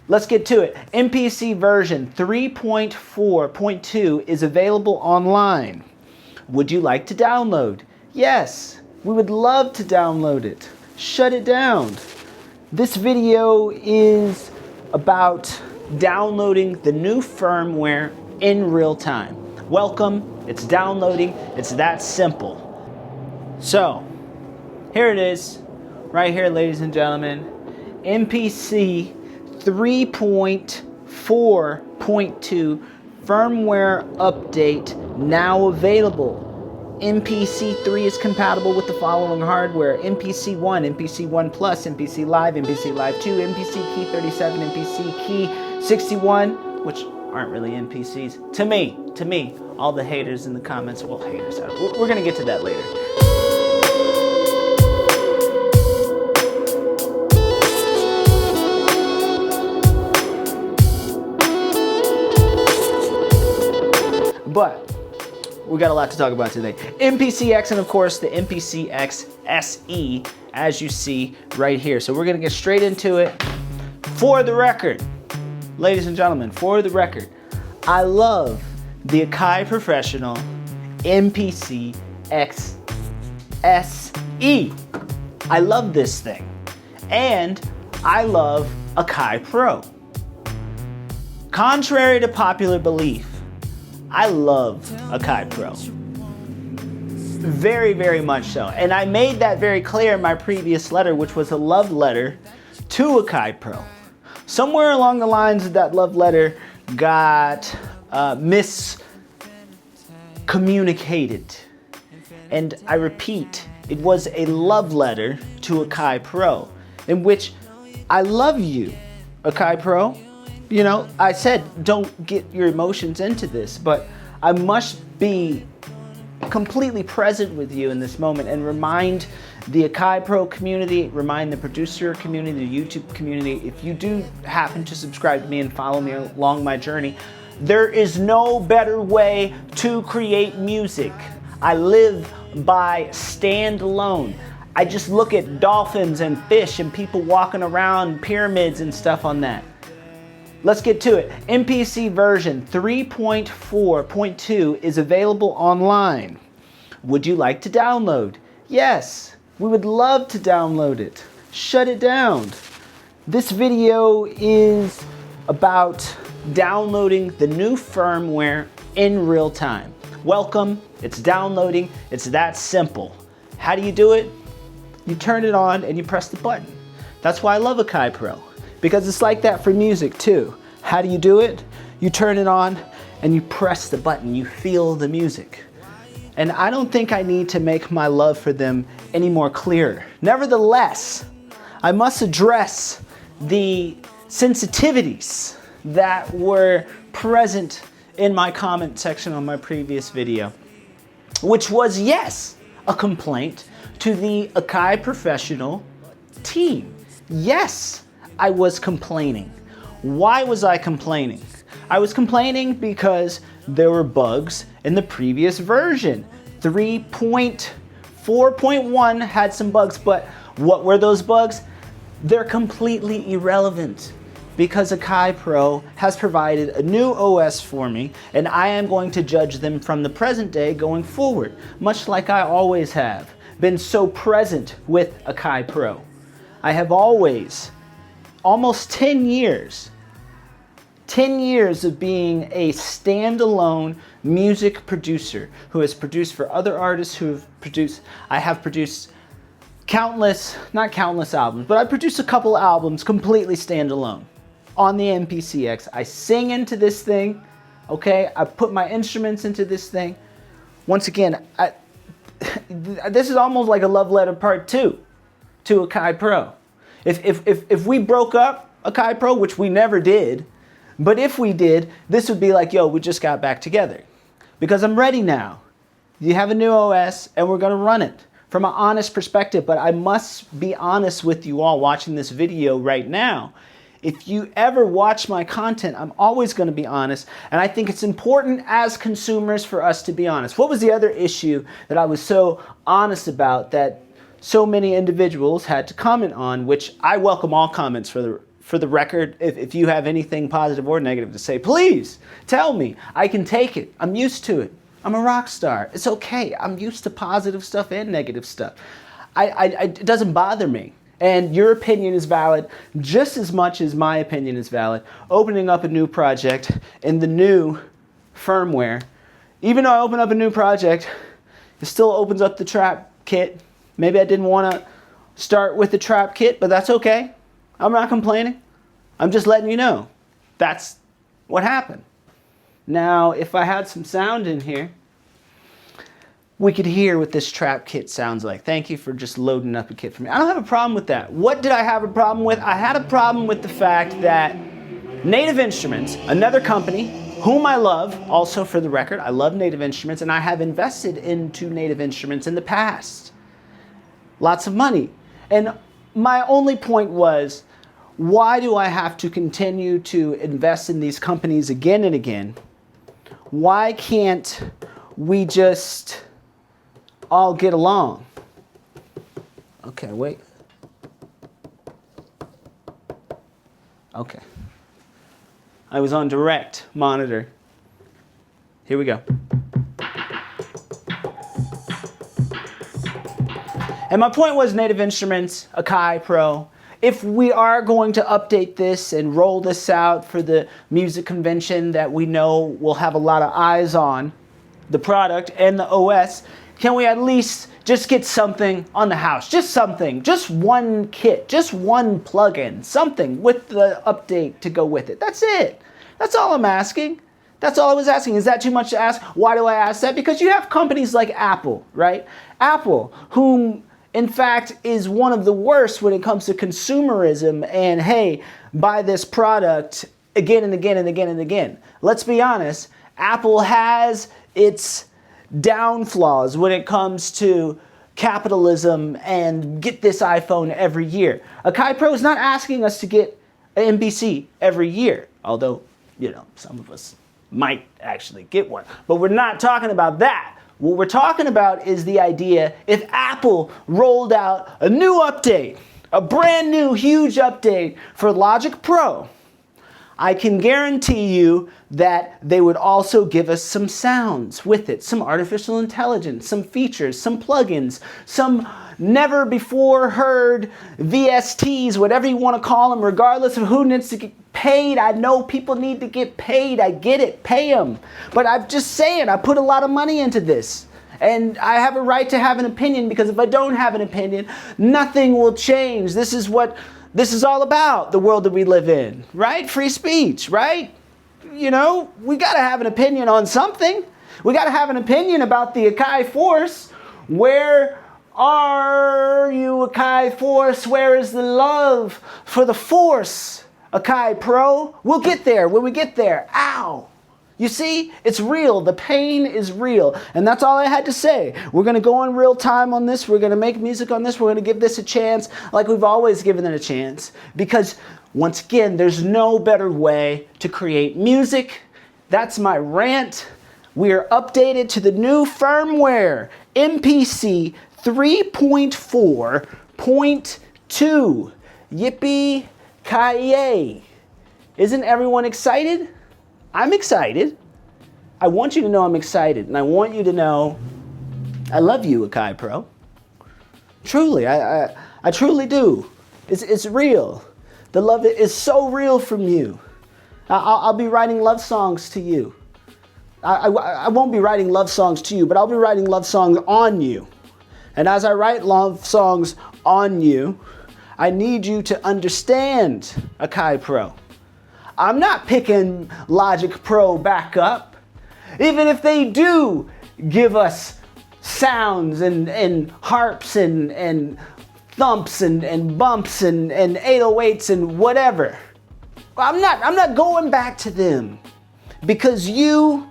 Let's get to it. MPC version 3.4.2 is available online. Would you like to download? Yes, we would love to download it. Shut it down. This video is about downloading the new firmware in real time. Welcome, it's downloading, it's that simple. So, here it is, right here, ladies and gentlemen. MPC 3.4.2 firmware update now available. MPC 3 is compatible with the following hardware: MPC 1, MPC 1 Plus, MPC Live, MPC Live 2, MPC Key 37, MPC Key 61, which aren't really MPCs. To me, all the haters in the comments, well, haters, we're gonna get to that later. But we got a lot to talk about today. MPCX and of course the MPCX SE, as you see right here. So we're gonna get straight into it. For the record, ladies and gentlemen, for the record, I love the Akai Professional MPCX SE. I love this thing. And I love Akai Pro. Contrary to popular belief, I love Akai Pro. Very, very much so. And I made that very clear in my previous letter, which was a love letter to Akai Pro. Somewhere along the lines of that love letter got miscommunicated. And I repeat, it was a love letter to Akai Pro, in which I love you, Akai Pro. You know, I said don't get your emotions into this, but I must be completely present with you in this moment and remind the Akai Pro community, remind the producer community, the YouTube community, if you do happen to subscribe to me and follow me along my journey, there is no better way to create music. I live by standalone. I just look at dolphins and fish and people walking around pyramids and stuff on that. Let's get to it. MPC version 3.4.2 is available online. Would you like to download? Yes, we would love to download it. Shut it down. This video is about downloading the new firmware in real time. Welcome, it's downloading, it's that simple. How do you do it? You turn it on and you press the button. That's why I love Akai Pro. Because it's like that for music too. How do you do it? You turn it on and you press the button. You feel the music. And I don't think I need to make my love for them any more clear. Nevertheless, I must address the sensitivities that were present in my comment section on my previous video, which was, yes, a complaint to the Akai Professional team. Yes, I was complaining. Why was I complaining? I was complaining because there were bugs in the previous version. 3.4.1 had some bugs, but what were those bugs? They're completely irrelevant because Akai Pro has provided a new OS for me, and I am going to judge them from the present day going forward, much like I always have been so present with Akai Pro. I have always, almost 10 years of being a standalone music producer who has produced for other artists who have produced, I have produced not countless albums, but I produced a couple albums completely standalone on the MPCX. I sing into this thing, okay? I put my instruments into this thing. Once again, this is almost like a love letter part 2 to Akai Pro. If we broke up Akai Pro, which we never did, but if we did, this would be like, yo, we just got back together. Because I'm ready now. You have a new OS and we're gonna run it from an honest perspective, but I must be honest with you all watching this video right now. If you ever watch my content, I'm always gonna be honest, and I think it's important as consumers for us to be honest. What was the other issue that I was so honest about that so many individuals had to comment on, which I welcome all comments for the record, if you have anything positive or negative to say, please tell me. I can take it. I'm used to it. I'm a rock star. It's okay. I'm used to positive stuff and negative stuff. It doesn't bother me. And your opinion is valid just as much as my opinion is valid. Opening up a new project in the new firmware, even though I open up a new project, it still opens up the trap kit. Maybe I didn't want to start with the trap kit, but that's okay. I'm not complaining. I'm just letting you know. That's what happened. Now, if I had some sound in here, we could hear what this trap kit sounds like. Thank you for just loading up a kit for me. I don't have a problem with that. What did I have a problem with? I had a problem with the fact that Native Instruments, another company whom I love, also for the record, I love Native Instruments, and I have invested into Native Instruments in the past. Lots of money. And my only point was, why do I have to continue to invest in these companies again and again? Why can't we just all get along? Okay, wait. Okay. I was on direct monitor. Here we go. And my point was Native Instruments, Akai Pro. If we are going to update this and roll this out for the music convention that we know will have a lot of eyes on the product and the OS, can we at least just get something on the house? Just something, just one kit, just one plugin, something with the update to go with it. That's it. That's all I'm asking. That's all I was asking. Is that too much to ask? Why do I ask that? Because you have companies like Apple, right? Apple, whom in fact is one of the worst when it comes to consumerism and, hey, buy this product again and again and again and again. Let's be honest, Apple has its downfalls when it comes to capitalism and get this iPhone every year. Akai Pro is not asking us to get an MPC every year, although, you know, some of us might actually get one. But we're not talking about that. What we're talking about is the idea if Apple rolled out a new update, a brand new huge update for Logic Pro, I can guarantee you that they would also give us some sounds with it, some artificial intelligence, some features, some plugins, some never before heard VSTs, whatever you want to call them, regardless of who needs to get paid. I know people need to get paid. I get it. Pay them. But I'm just saying, I put a lot of money into this. And I have a right to have an opinion, because if I don't have an opinion, nothing will change. This is what this is all about, the world that we live in, right? Free speech, right? You know, we got to have an opinion on something. We got to have an opinion about the Akai Force. Where are you, Akai Force? Where is the love for the Force, Akai Pro? We'll get there when we get there. Ow! You see, it's real. The pain is real. And that's all I had to say. We're going to go on real time on this. We're going to make music on this. We're going to give this a chance like we've always given it a chance. Because, once again, there's no better way to create music. That's my rant. We are updated to the new firmware, MPC 3.4.2. Yippee-ki-yay. Isn't everyone excited? I'm excited. I want you to know I'm excited, and I want you to know I love you, Akai Pro. Truly, I truly do. It's real. The love is so real from you. I'll be writing love songs to you. I won't be writing love songs to you, but I'll be writing love songs on you. And as I write love songs on you, I need you to understand, Akai Pro. I'm not picking Logic Pro back up. Even if they do give us sounds and harps and thumps and bumps and 808s and whatever. I'm not going back to them, because you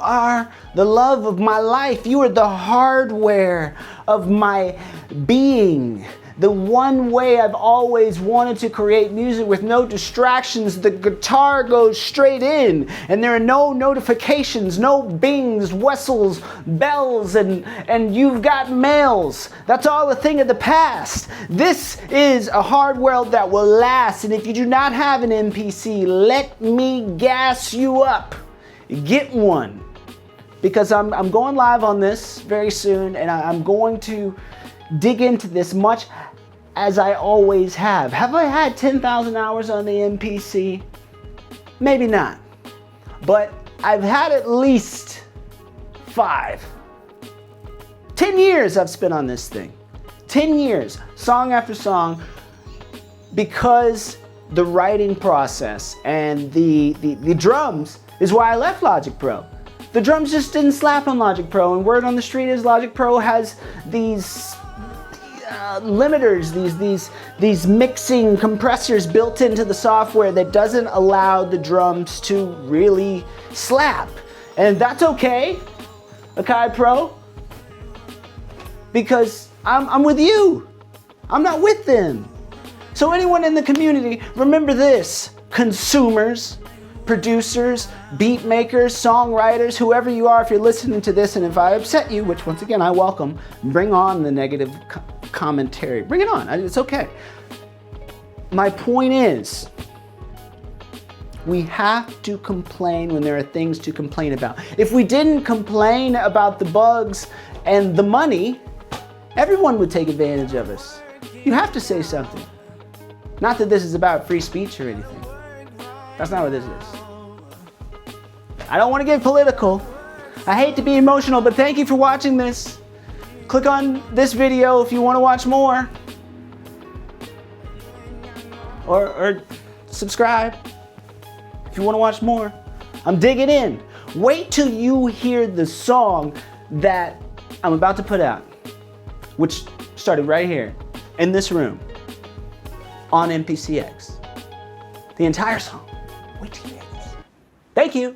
are the love of my life. You are the hardware of my being. the one way I've always wanted to create music with no distractions. The guitar goes straight in and there are no notifications, no bings, whistles, bells, and you've got mails. That's all a thing of the past. This is a hardware that will last, and if you do not have an MPC, let me gas you up. Get one, because I'm going live on this very soon, and I'm going to dig into this much as I always have. Have I had 10,000 hours on the MPC? Maybe not. But I've had at least 5. 10 years I've spent on this thing. 10 years, song after song, because the writing process and the drums is why I left Logic Pro. The drums just didn't slap on Logic Pro, and word on the street is Logic Pro has these limiters, these mixing compressors built into the software that doesn't allow the drums to really slap. And that's okay, Akai Pro, because I'm with you. I'm not with them. So anyone in the community, remember this: consumers, producers, beat makers, songwriters, whoever you are, if you're listening to this, and if I upset you, which once again I welcome, bring on the negative commentary. Bring it on. It's okay. My point is, we have to complain when there are things to complain about. If we didn't complain about the bugs and the money, everyone would take advantage of us. You have to say something. Not that this is about free speech or anything. That's not what this is. I don't want to get political. I hate to be emotional, but thank you for watching this. Click on this video if you want to watch more. Or subscribe if you want to watch more. I'm digging in. Wait till you hear the song that I'm about to put out, which started right here in this room on MPCX. The entire song. Wait till you hear this. Thank you.